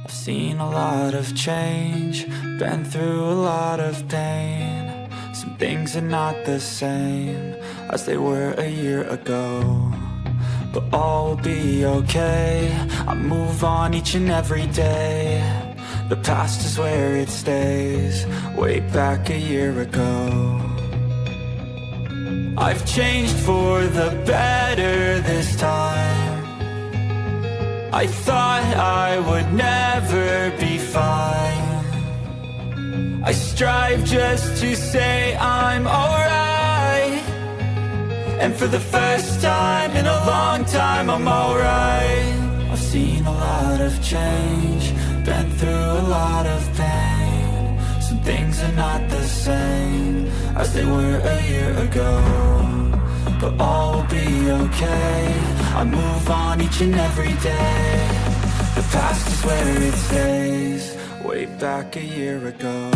I've seen a lot of change, been through a lot of pain. Some things are not the same as they were a year ago, but all will be okay. I move on each and every day. The past is where it stays, way back a year ago. I've changed for the better this time. I thought I would never be fine. I strive just to say I'm alright, and for the first time in a long time I'm alright. I've seen a lot of change, been through a lot of pain. Some things are not the same as they were a year ago, but all will be okay. I move on each and every day. The past is where it stays, way back a year ago.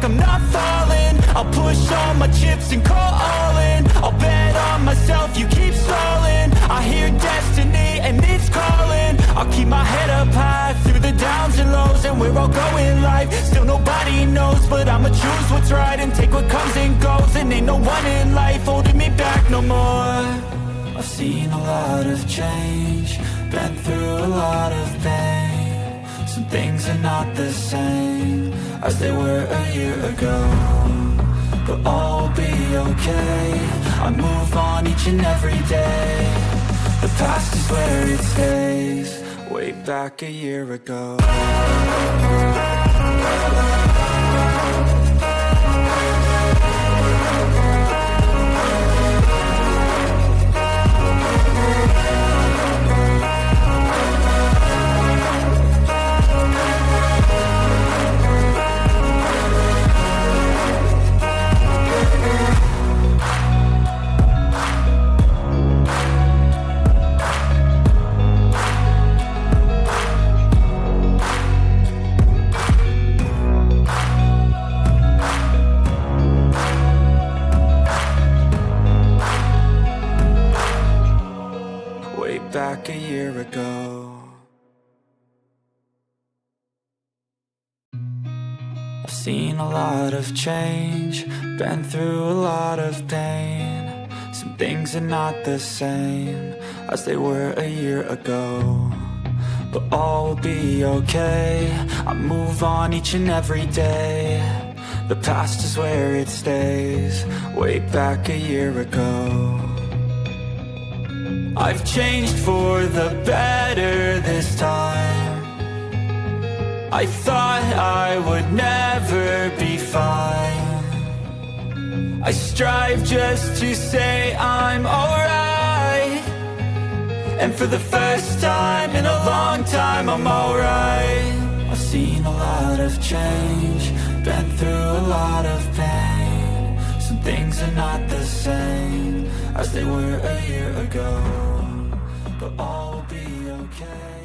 I'm not falling, I'll push all my chips and call all in. I'll bet on myself, you keep stalling. I hear destiny and it's calling. I'll keep my head up high through the downs and lows, and we're all going life. Still nobody knows, but I'ma choose what's right and take what comes and goes. And ain't no one in life holding me back no more. I've seen a lot of change, been through a lot of pain. Some things are not the same as they were a year ago, but all will be okay. I move on each and every day. The past is where it stays, way back a year ago. Back a year ago. I've seen a lot of change, been through a lot of pain. Some things are not the same as they were a year ago, but all will be okay. I move on each and every day. The past is where it stays, way back a year ago. I've changed for the better this time. I thought I would never be fine. I strive just to say I'm alright, and for the first time in a long time I'm alright. I've seen a lot of change, been through a lot of pain. Some things are not the same as they were a year ago, but all will be okay.